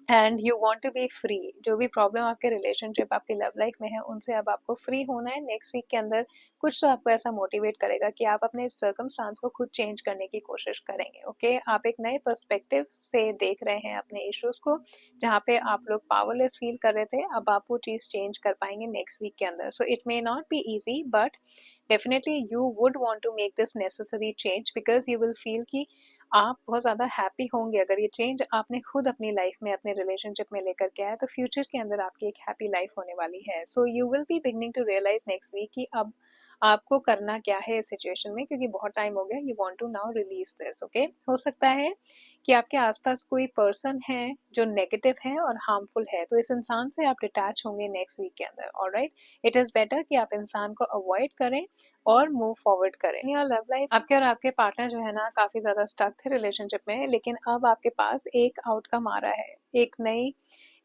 Speaker 1: and you want to be free. जो भी प्रॉब्लम आपके रिलेशनशिप, आपकी लव लाइफ में है, उनसे अब आपको फ्री होना है नेक्स्ट वीक के अंदर। कुछ तो आपको ऐसा मोटिवेट करेगा कि आप अपने सर्कमस्टांस को खुद चेंज करने की कोशिश करेंगे। ओके, आप एक नए पर्सपेक्टिव से देख रहे हैं अपने इश्यूज को, जहाँ पे आप लोग पावरलेस फील कर रहे थे, अब आप वो चीज चेंज कर पाएंगे नेक्स्ट वीक के अंदर। So it may not be easy, but definitely you would want to make this necessary change, because you will feel कि आप बहुत ज़्यादा हैप्पी होंगे अगर ये चेंज आपने खुद अपनी लाइफ में, अपने रिलेशनशिप में लेकर के आया, तो फ्यूचर के अंदर आपकी एक हैप्पी लाइफ होने वाली है। So you will be beginning to realise next week कि अब आपको करना क्या है इस सिचुएशन में, क्योंकि बहुत टाइम हो गया। You want to now release this. Okay, हो सकता है कि आपके आसपास कोई पर्सन है जो नेगेटिव है और हार्मफुल है, तो इस इंसान से आप डिटैच होंगे नेक्स्ट वीक के अंदर। ऑलराइट, इट इज़ बेटर कि आप इंसान को अवॉइड करें और मूव फॉरवर्ड करें। यार लव लाइफ, आपके और आपके पार्टनर जो है ना, काफी ज्यादा स्टक थे रिलेशनशिप में, लेकिन अब आपके पास एक आउटकम आ रहा है, एक नई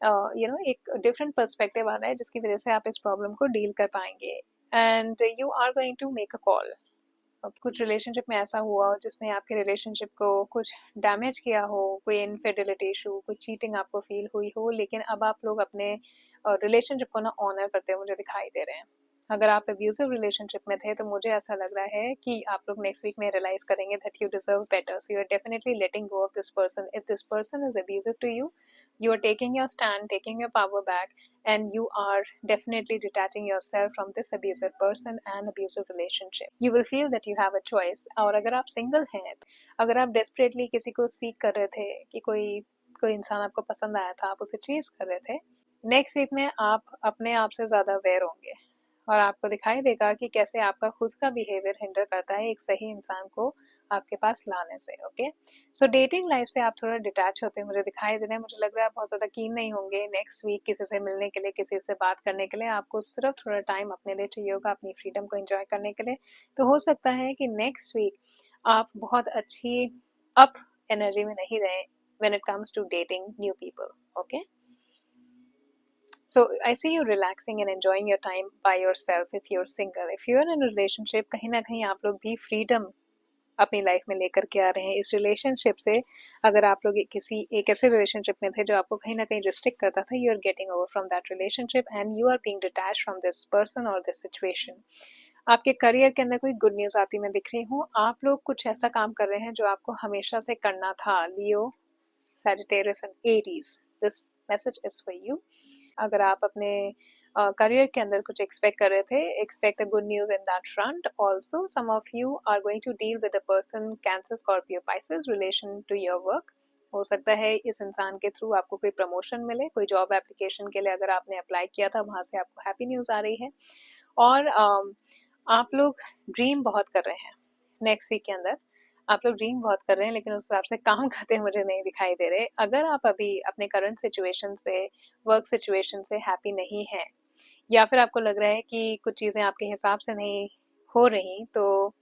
Speaker 1: एक डिफरेंट पर्सपेक्टिव आ रहा है जिसकी वजह से आप इस प्रॉब्लम को डील कर पाएंगे। And you are going to make a call. कुछ रिलेशनशिप में ऐसा हुआ हो जिसने आपके रिलेशनशिप को कुछ डैमेज किया हो, कोई इनफिडेलिटी इशू, कोई चीटिंग आपको फील हुई हो, लेकिन अब आप लोग अपने रिलेशनशिप को ना ऑनर करते हुए मुझे दिखाई दे रहे हैं। अगर आप अब्यूजिव रिलेशनशिप में थे तो मुझे ऐसा लग रहा है कि आप लोग नेक्स्ट वीक में रियलाइज करेंगे that you deserve better, so you are definitely letting go of this person. If this person is abusive to you, you are taking your stand, taking your power back, and you are definitely detaching yourself from this abusive person and abusive relationship. You will feel that you have a choice. और अगर आप single हैं, अगर आप desperately किसी को सीख कर रहे थे कि कोई कोई इंसान आपको पसंद आया था, आप उसे चेज कर रहे थे, नेक्स्ट वीक में आप अपने आप से ज़्यादा अवेयर होंगे और आपको दिखाई देगा कि कैसे आपका खुद का बिहेवियर हिंडर करता है एक सही इंसान को आपके पास लाने से। ओके, सो डेटिंग लाइफ से आप थोड़ा डिटैच होते हैं मुझे दिखाई दे रहे हैं। मुझे लग रहा है आप बहुत ज़्यादा कीन नहीं होंगे नेक्स्ट वीक किसी से मिलने के लिए, किसी से बात करने के लिए। आपको सिर्फ थोड़ा टाइम अपने लिए चाहिए होगा, अपनी फ्रीडम को एंजॉय करने के लिए। तो हो सकता है कि नेक्स्ट वीक आप बहुत अच्छी अप एनर्जी में नहीं रहे when it comes to dating new people. Okay, so I see you relaxing and enjoying your time by yourself if you're single. If you're in a relationship, कहीं ना कहीं आप लोग भी freedom अपनी लाइफ में लेकर के आ रहे हैं इस रिलेशनशिप से। अगर आप लोग किसी एक ऐसे रिलेशनशिप में थे जो आपको कहीं ना कहीं रिस्ट्रिक्ट करता था, you are getting over from that relationship and you are being detached from this person और दिस सिचुएशन। आपके करियर के अंदर कोई गुड न्यूज़ आती मैं दिख रही हूँ। आप लोग कुछ ऐसा काम कर रहे हैं जो आपको हमेशा से करना था। Leo, Sagittarius and Aries, this message is for you. अगर आप अपने करियर के अंदर कुछ एक्सपेक्ट कर रहे थे, expect a good news in that front. Also some of you are going to deal with a person Cancer, Scorpio, Pisces relation to your work. हो सकता है इस इंसान के थ्रू आपको कोई प्रमोशन मिले, कोई जॉब एप्लीकेशन के लिए अगर आपने अप्लाई किया था वहां से आपको हैप्पी न्यूज आ रही है। और आप लोग ड्रीम बहुत कर रहे हैं नेक्स्ट वीक के अंदर। आप लोग ड्रीम बहुत कर रहे हैं लेकिन उस हिसाब से काम करते मुझे नहीं दिखाई दे रहे। अगर आप अभी अपने करंट सिचुएशन से, वर्क सिचुएशन से हैप्पी नहीं हैं, या फिर आपको लग रहा है कि कुछ चीज़ें आपके हिसाब से नहीं हो रही, तो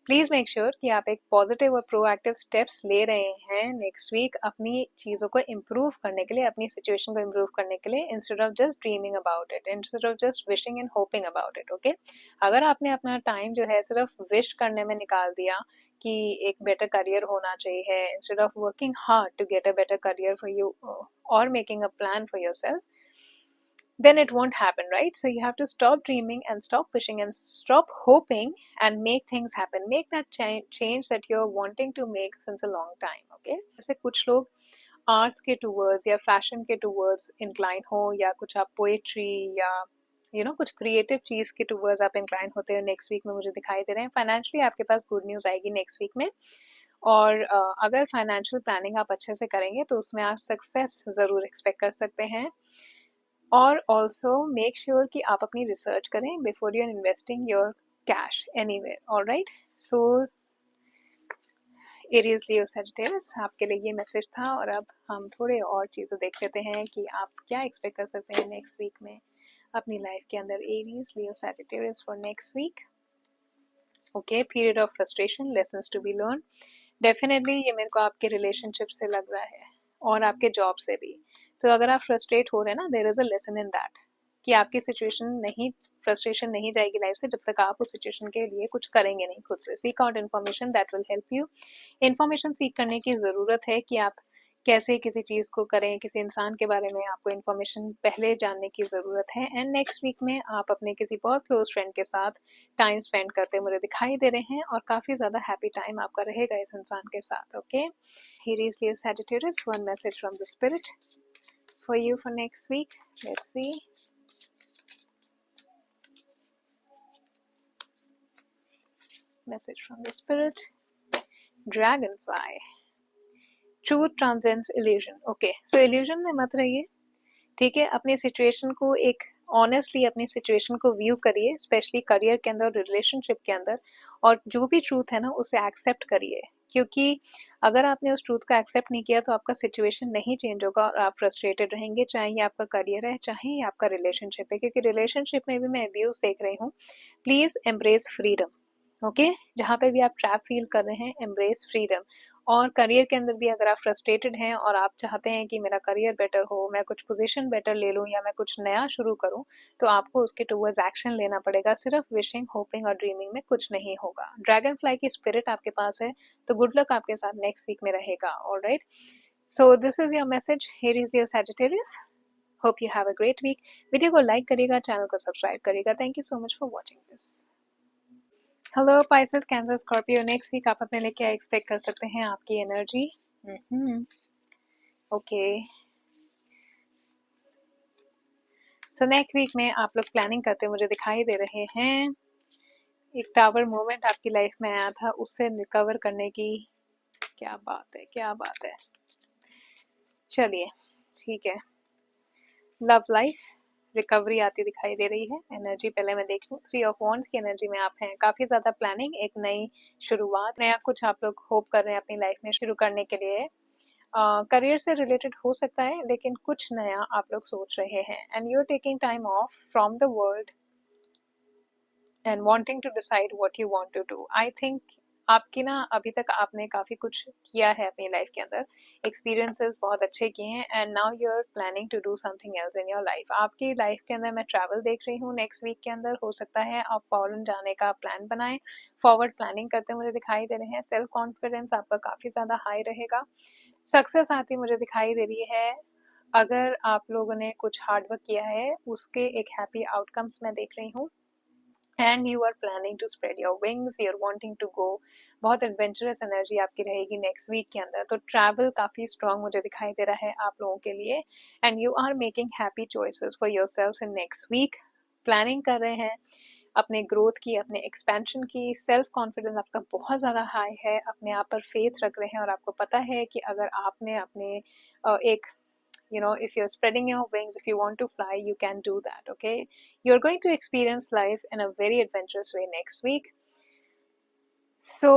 Speaker 1: प्लीज़ मेक श्योर कि आप एक पॉजिटिव और प्रोएक्टिव स्टेप्स ले रहे हैं नेक्स्ट वीक अपनी चीज़ों को इम्प्रूव करने के लिए, अपनी सिचुएशन को इम्प्रूव करने के लिए, instead of just dreaming about it, instead of just wishing and hopping about it. Okay, अगर आपने अपना टाइम जो है सिर्फ विश करने में निकाल दिया कि एक बेटर करियर होना चाहिए, instead of working hard to get a better career for you और making a plan for yourself, then it won't happen, right? So you have to stop dreaming and stop wishing and stop hoping and make things happen. Make that change that you're wanting to make since a long time. Okay, जैसे कुछ लोग arts के towards या fashion के towards incline हो, या कुछ आप पोएट्री या कुछ क्रिएटिव चीज़ के टूवर्ड्स आप इंक्लाइन होते हो नेक्स्ट वीक में मुझे दिखाई दे रहे हैं। फाइनेंशियली आपके पास गुड न्यूज़ आएगी नेक्स्ट वीक में। और अगर फाइनेंशियल प्लानिंग आप अच्छे से करेंगे तो उसमें आप सक्सेस ज़रूर एक्सपेक्ट कर सकते हैं। और ऑल्सो मेक श्योर कि आप अपनी रिसर्च करें before you are investing your cash anywhere. Alright, so Aries, Leo, Sagittarius, आपके लिए ये मैसेज था। और अब हम थोड़े और चीज़ें देख लेते हैं कि आप क्या एक्सपेक्ट कर सकते हैं नेक्स्ट वीक में अपनी लाइफ के अंदर। Aries, Leo, Sagittarius for next week. Okay, period of frustration, lessons to be learn. Definitely ये मेरे को आपके रिलेशनशिप से लग रहा है और आपके जॉब से भी। तो अगर आप फ्रस्ट्रेट हो रहे हैं ना, there is a lesson in that कि आपकी सिचुएशन नहीं, फ्रस्ट्रेशन नहीं जाएगी लाइफ से जब तक आप उस सिचुएशन के लिए कुछ करेंगे नहीं खुद से। Seek out information that will help you. Information सीख करने की ज़रूरत है कि आप कैसे किसी चीज़ को करें, किसी इंसान के बारे में आपको इन्फॉर्मेशन पहले जानने की ज़रूरत है। एंड नेक्स्ट वीक में आप अपने किसी बहुत क्लोज फ्रेंड के साथ टाइम स्पेंड करते मुझे दिखाई दे रहे हैं और काफ़ी ज़्यादा हैप्पी टाइम आपका रहेगा इस इंसान के साथ। Okay, Aries, Leo, Sagittarius, one message from the spirit for you for next week. Let's see. Message from the spirit. Dragonfly. Truth transcends illusion. Okay, so illusion में मत रहिए, ठीक है। अपनी सिचुएशन को एक ऑनेस्टली अपनी सिचुएशन को व्यू करिए, स्पेशली करियर के अंदर, रिलेशनशिप के अंदर, और जो भी ट्रूथ है ना उसे एक्सेप्ट करिए। क्योंकि अगर आपने उस ट्रूथ को एक्सेप्ट नहीं किया तो आपका सिचुएशन नहीं चेंज होगा और आप फ्रस्ट्रेटेड रहेंगे, चाहे ये आपका करियर है चाहे ये आपका रिलेशनशिप है। क्योंकि रिलेशनशिप में भी मैं अब्यूज देख रही हूँ। Please embrace freedom. ओके जहाँ पे भी आप ट्रैप फील कर रहे हैं, एम्ब्रेस फ्रीडम। और करियर के अंदर भी अगर आप फ्रस्ट्रेटेड हैं और आप चाहते हैं कि मेरा करियर बेटर हो, मैं कुछ पोजीशन बेटर ले लूँ या मैं कुछ नया शुरू करूँ, तो आपको उसके टुवर्ड्स एक्शन लेना पड़ेगा। सिर्फ विशिंग, होपिंग और ड्रीमिंग में कुछ नहीं होगा। ड्रैगन फ्लाई की स्पिरिट आपके पास है, तो गुड लक आपके साथ नेक्स्ट वीक में रहेगा। Alright, so this is your message, here is your Sagittarius. Hope you have a great week. Video को लाइक करिएगा, चैनल को सब्सक्राइब करिएगा। Thank you so much for watching this. Hello Pisces, Cancer, Scorpio, next week आप अपने लिए क्या expect कर सकते हैं, आपकी energy. Okay, so next week में आप लोग प्लानिंग करते मुझे दिखाई दे रहे हैं। एक टावर मूवमेंट आपकी लाइफ में आया था, उससे रिकवर करने की। क्या बात है, क्या बात है। चलिए ठीक है, लव लाइफ रिकवरी आती दिखाई दे रही है। एनर्जी पहले मैं देख लूँ। 3 ऑफ वॉन्ड्स की एनर्जी में आप हैं। काफ़ी ज़्यादा प्लानिंग, एक नई शुरुआत, नया कुछ आप लोग होप कर रहे हैं अपनी लाइफ में शुरू करने के लिए। करियर से रिलेटेड हो सकता है, लेकिन कुछ नया आप लोग सोच रहे हैं। And you are taking time off from the world and wanting to decide what you want to do. I think आपकी ना अभी तक आपने काफ़ी कुछ किया है अपनी लाइफ के अंदर, एक्सपीरियंसेस बहुत अच्छे किए हैं, and now you are planning to do something else in your life. आपकी लाइफ के अंदर मैं ट्रैवल देख रही हूँ नेक्स्ट वीक के अंदर। हो सकता है आप फॉरेन जाने का प्लान बनाएं, फॉरवर्ड प्लानिंग करते मुझे दिखाई दे रहे हैं। सेल्फ कॉन्फिडेंस आपका काफ़ी ज़्यादा हाई रहेगा। सक्सेस आती मुझे दिखाई दे रही है। अगर आप लोगों ने कुछ हार्ड वर्क किया है, उसके एक हैप्पी आउटकम्स मैं देख रही हूँ। And you are planning to spread your wings, you are wanting to go. बहुत एडवेंचरस एनर्जी आपकी रहेगी नेक्स्ट वीक के अंदर। तो ट्रैवल काफ़ी स्ट्रांग मुझे दिखाई दे रहा है आप लोगों के लिए। And you are making happy choices for yourself in next week. Planning कर रहे हैं अपने ग्रोथ की, अपने एक्सपेंशन की। सेल्फ कॉन्फिडेंस आपका बहुत ज़्यादा हाई है, अपने आप पर फेथ रख रहे हैं, और आपको पता है कि अगर आपने अपने एक if you're spreading your wings, if you want to fly, you can do that. Okay, you're going to experience life in a very adventurous way next week. So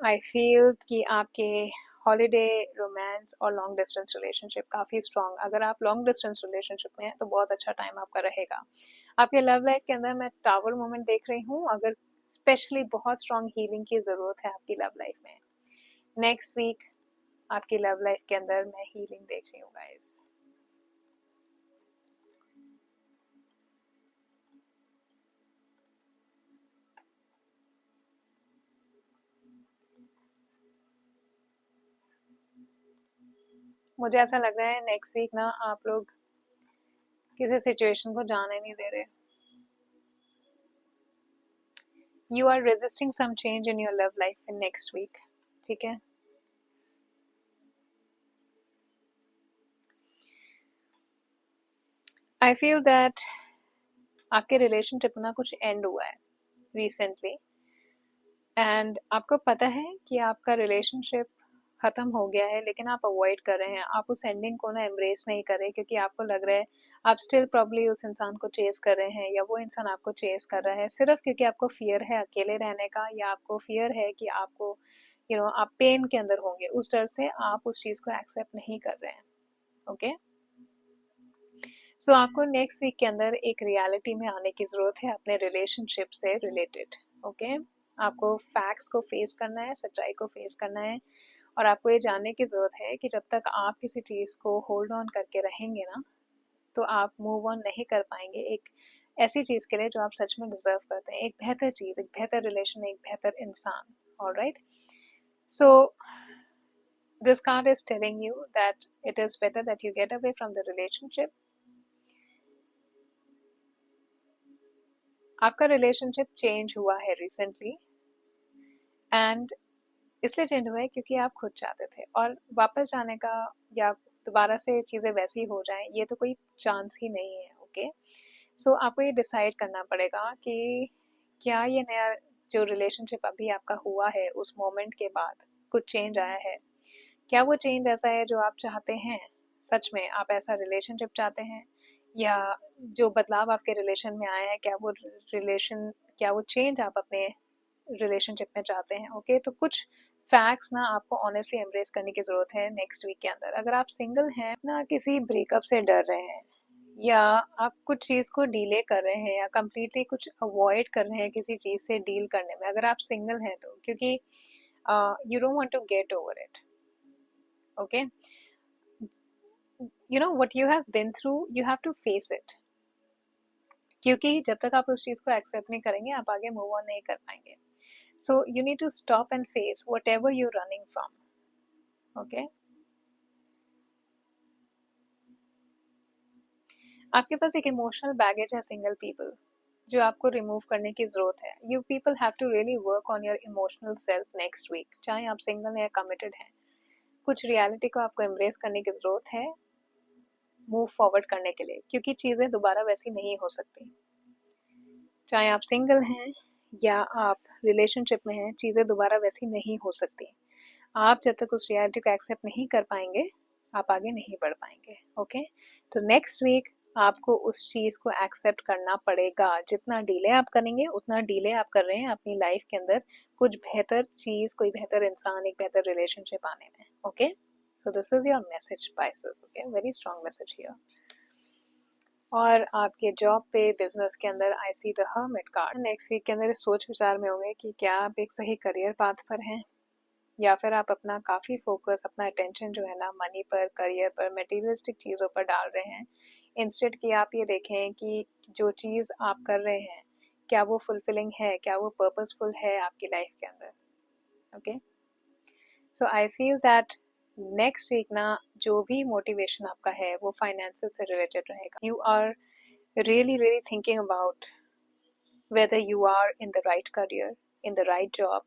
Speaker 1: I feel कि आपके हॉलीडे, रोमांस और long distance relationship काफ़ी strong. अगर आप long distance relationship में हैं तो बहुत अच्छा टाइम आपका रहेगा। आपके लव लाइफ के अंदर मैं टावर मोमेंट देख रही हूँ। अगर स्पेशली बहुत स्ट्रॉन्ग हीलिंग की ज़रूरत है आपकी लव लाइफ में, नेक्स्ट वीक आपकी लव लाइफ के अंदर मैं हीलिंग देख रही हूँ गाइज। मुझे ऐसा लग रहा है नेक्स्ट वीक ना आप लोग किसी सिचुएशन को जाने नहीं दे रहे। You are resisting some change in your love life in next week. ठीक है, आई फील दैट आपके रिलेशनशिप ना कुछ एंड हुआ है रिसेंटली, एंड आपको पता है कि आपका रिलेशनशिप ख़त्म हो गया है, लेकिन आप अवॉइड कर रहे हैं। आप उस एंडिंग को ना एम्ब्रेस नहीं कर रहे, क्योंकि आपको लग रहा है आप स्टिल प्रॉब्ली उस इंसान को चेस कर रहे हैं, या वो इंसान आपको चेस कर रहा है, सिर्फ क्योंकि आपको फियर है अकेले रहने का, या आपको फियर है कि आपको आप पेन के अंदर होंगे। उस डर से आप उस चीज़ को एक्सेप्ट नहीं कर रहे हैं। ओके, सो आपको नेक्स्ट वीक के अंदर एक रियलिटी में आने की ज़रूरत है अपने रिलेशनशिप से रिलेटेड। ओके, आपको फैक्ट्स को फेस करना है, सच्चाई को फेस करना है, और आपको ये जानने की ज़रूरत है कि जब तक आप किसी चीज़ को होल्ड ऑन करके रहेंगे ना, तो आप मूव ऑन नहीं कर पाएंगे एक ऐसी चीज़ के लिए जो आप सच में डिजर्व करते हैं। एक बेहतर चीज़, एक बेहतर रिलेशन, एक बेहतर इंसान। Alright, so this card is telling you that it is better that you get away from the relationship. आपका रिलेशनशिप चेंज हुआ है रिसेंटली, एंड इसलिए चेंज हुआ है क्योंकि आप खुद चाहते थे, और वापस जाने का या दोबारा से चीज़ें वैसी हो जाएं ये तो कोई चांस ही नहीं है। ओके, सो आपको ये डिसाइड करना पड़ेगा कि क्या ये नया जो रिलेशनशिप अभी आपका हुआ है, उस मोमेंट के बाद कुछ चेंज आया है। क्या वो चेंज ऐसा है जो आप चाहते हैं, सच में आप ऐसा रिलेशनशिप चाहते हैं, या जो बदलाव आपके रिलेशन में आया है, क्या वो चेंज आप अपने रिलेशनशिप में चाहते हैं। ओके, तो कुछ फैक्ट्स ना आपको ऑनेस्टली एम्ब्रेस करने की ज़रूरत है नेक्स्ट वीक के अंदर। अगर आप सिंगल हैं ना, किसी ब्रेकअप से डर रहे हैं, या आप कुछ चीज़ को डिले कर रहे हैं या कंप्लीटली कुछ अवॉइड कर रहे हैं किसी चीज़ से डील करने में, अगर आप सिंगल हैं तो, क्योंकि you don't want to get over it, okay? You know what you have been through, you have to face it, क्योंकि जब तक आप उस चीज़ को एक्सेप्ट नहीं करेंगे आप आगे मूव ऑन नहीं कर पाएंगे. So you need to stop and face whatever you running from, okay? आपके पास एक इमोशनल बैगेज है सिंगल पीपल, जो आपको रिमूव करने की ज़रूरत है. You people have to really work on your emotional self next week, चाहे आप सिंगल या कमिटेड हैं. कुछ रियलिटी को आपको एम्ब्रेस करने की ज़रूरत है मूव फॉरवर्ड करने के लिए, क्योंकि चीज़ें दोबारा वैसी नहीं हो सकती. चाहे आप सिंगल हैं या आप रिलेशनशिप में हैं, चीज़ें दोबारा वैसी नहीं हो सकती. आप जब तक उस रियलिटी को एक्सेप्ट नहीं कर पाएंगे आप आगे नहीं बढ़ पाएंगे, ओके? तो नेक्स्ट वीक आपको उस चीज़ को एक्सेप्ट करना पड़ेगा. जितना डिले आप करेंगे उतना डिले आप कर रहे हैं अपनी लाइफ के अंदर कुछ बेहतर चीज़, कोई बेहतर इंसान, एक बेहतर रिलेशनशिप आने में, okay? So this is your message Pisces, okay? Very strong message here. और आपके जॉब पे, बिजनेस के अंदर I see the hermit card. Next week के अंदर इस सोच विचार में होंगे कि क्या आप एक सही करियर पाथ पर हैं, या फिर आप अपना काफ़ी फोकस, अपना अटेंशन जो है ना मनी पर, करियर पर, मटेरियलिस्टिक चीज़ों पर डाल रहे हैं, इंस्टेड कि आप ये देखें कि जो चीज़ आप कर रहे हैं क्या वो फुलफिलिंग है, क्या वो पर्पसफुल है आपकी लाइफ के अंदर, okay? So I feel that next week ना जो भी मोटिवेशन आपका है वो फाइनेंसेस से रिलेटेड रहेगा. You are really really thinking about whether you are in the right career, in the right job,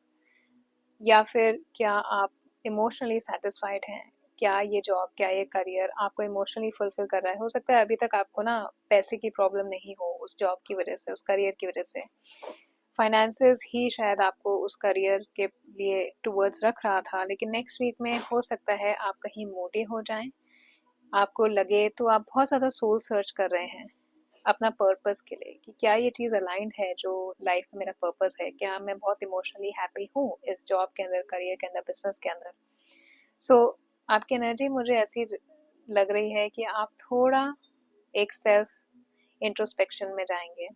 Speaker 1: या फिर क्या आप इमोशनली सेटिस्फाइड हैं. क्या ये जॉब, क्या ये करियर आपको इमोशनली फुलफिल कर रहा है. हो सकता है अभी तक आपको ना पैसे की प्रॉब्लम नहीं हो उस जॉब की वजह से, उस करियर की वजह से. फाइनेंसेस ही शायद आपको उस करियर के लिए टूवर्ड्स रख रहा था, लेकिन नेक्स्ट वीक में हो सकता है आप कहीं मोटे हो जाएं. आपको लगे तो आप बहुत ज़्यादा सोल सर्च कर रहे हैं अपना पर्पस के लिए कि क्या ये चीज़ अलाइंड है जो लाइफ में मेरा पर्पस है, क्या मैं बहुत इमोशनली हैप्पी हूँ इस जॉब के अंदर, करियर के अंदर, बिजनेस के अंदर. सो आपकी एनर्जी मुझे ऐसी लग रही है कि आप थोड़ा एक सेल्फ इंट्रोस्पेक्शन में जाएंगे.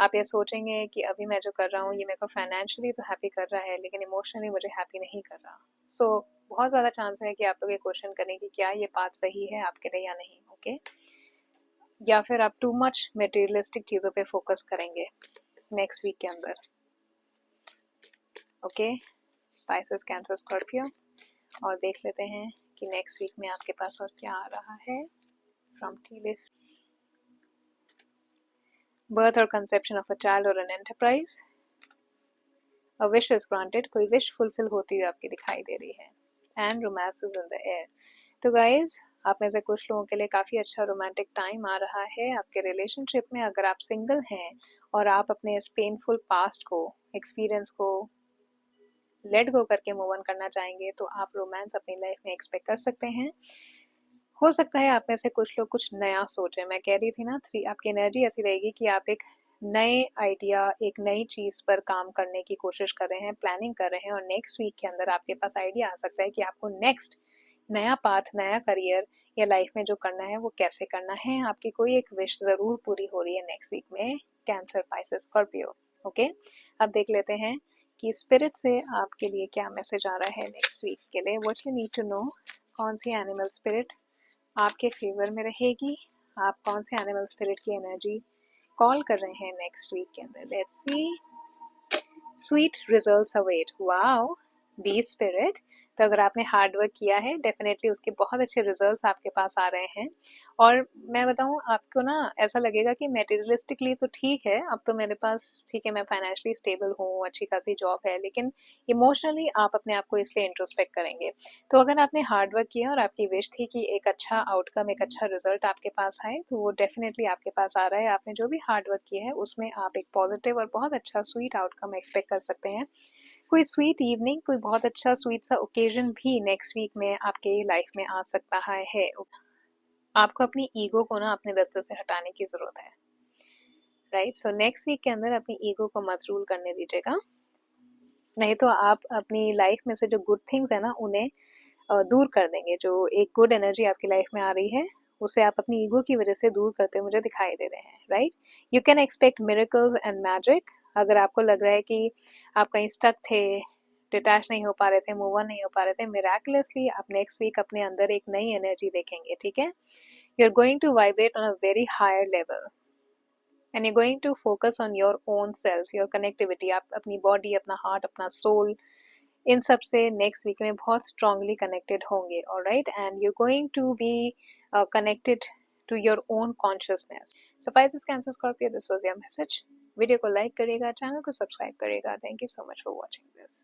Speaker 1: आप ये सोचेंगे कि अभी मैं जो कर रहा हूँ ये मेरे को फाइनेंशियली तो हैप्पी कर रहा है लेकिन इमोशनली मुझे हैप्पी नहीं कर रहा. सो बहुत ज़्यादा चांस है कि आप लोग ये क्वेश्चन करें कि क्या ये पाथ सही है आपके लिए या नहीं, ओके? या फिर आप टू मच मटेरियलिस्टिक चीज़ों पे फोकस करेंगे नेक्स्ट वीक के अंदर, ओके? Pisces, Cancer, Scorpio. और देख लेते हैं कि नेक्स्ट वीक में आपके पास और क्या आ रहा है फ्रॉम टी लिफ. बर्थ और कंसेप्शन ऑफ अ चाइल्ड और an enterprise. A wish is granted, कोई विश फुलफिल होती हुई आपकी दिखाई दे रही है. And romance is in the air. तो गाइज आप में से कुछ लोगों के लिए काफ़ी अच्छा रोमांटिक टाइम आ रहा है आपके रिलेशनशिप में. अगर आप सिंगल हैं और आप अपने इस पेनफुल पास्ट को, एक्सपीरियंस को लेट गो करके मूव ऑन करना चाहेंगे तो आप रोमांस अपनी लाइफ में एक्सपेक्ट कर सकते हैं. हो सकता है आप में से कुछ लोग कुछ नया सोचें. मैं कह रही थी ना, आपकी एनर्जी ऐसी रहेगी कि आप एक नए आइडिया, एक नई चीज़ पर काम करने की कोशिश कर रहे हैं, प्लानिंग कर रहे हैं, और नेक्स्ट वीक के अंदर आपके पास आइडिया आ सकता है कि आपको नेक्स्ट नया पाथ, नया करियर या लाइफ में जो करना है वो कैसे करना है. आपकी कोई एक विश ज़रूर पूरी हो रही है नेक्स्ट वीक में, कैंसर, पाइसेस, स्कॉर्पियो, ओके? अब देख लेते हैं कि स्पिरिट से आपके लिए क्या मैसेज आ रहा है नेक्स्ट वीक के लिए. What you need to know. कौन सी एनिमल स्पिरिट आपके फेवर में रहेगी, आप कौन से एनिमल स्पिरिट की एनर्जी कॉल कर रहे हैं नेक्स्ट वीक के अंदर. Let's see. Sweet results await. Wow, bee spirit. तो अगर आपने हार्ड वर्क किया है डेफिनेटली उसके बहुत अच्छे रिजल्ट्स आपके पास आ रहे हैं. और मैं बताऊं आपको ना, ऐसा लगेगा कि मटेरियलिस्टिकली तो ठीक है, अब तो मेरे पास ठीक है, मैं फाइनेंशियली स्टेबल हूँ, अच्छी खासी जॉब है, लेकिन इमोशनली आप अपने आप को इसलिए इंट्रोस्पेक्ट करेंगे. तो अगर आपने हार्ड वर्क किया और आपकी विश थी कि एक अच्छा आउटकम, एक अच्छा रिजल्ट आपके पास आए, तो वो डेफिनेटली आपके पास आ रहा है. आपने जो भी हार्ड वर्क किया है उसमें आप एक पॉजिटिव और बहुत अच्छा स्वीट आउटकम एक्सपेक्ट कर सकते हैं. कोई स्वीट इवनिंग, कोई बहुत अच्छा स्वीट सा ओकेजन भी नेक्स्ट वीक में आपके लाइफ में आ सकता है. आपको अपनी ईगो को ना अपने रास्ते से हटाने की ज़रूरत है, राइट? सो नेक्स्ट वीक के अंदर अपनी ईगो को मत रूल करने दीजिएगा, नहीं तो आप अपनी लाइफ में से जो गुड थिंग्स है ना उन्हें दूर कर देंगे. जो एक गुड एनर्जी आपकी लाइफ में आ रही है उसे आप अपनी ईगो की वजह से दूर करते मुझे दिखाई दे रहे हैं, right? You can expect miracles and magic. अगर आपको लग रहा है कि आप कहीं स्टक थे, डिटैच नहीं हो पा रहे थे, मूव ऑन नहीं हो पा रहे थे, मिराकुलसली आप नेक्स्ट वीक अपने अंदर एक नई एनर्जी देखेंगे, ठीक है? You are going to vibrate on a very higher level and you going to focus on your own self, your connectivity. आप अपनी बॉडी, अपना हार्ट, अपना सोल, इन सब से नेक्स्ट वीक में बहुत स्ट्रांगली कनेक्टेड होंगे, alright? And you going to be connected to your own consciousness. So Pisces, Cancer, Scorpio, this was your message. Video को लाइक करिएगा, चैनल को सब्सक्राइब करिएगा। Thank you so much for watching this.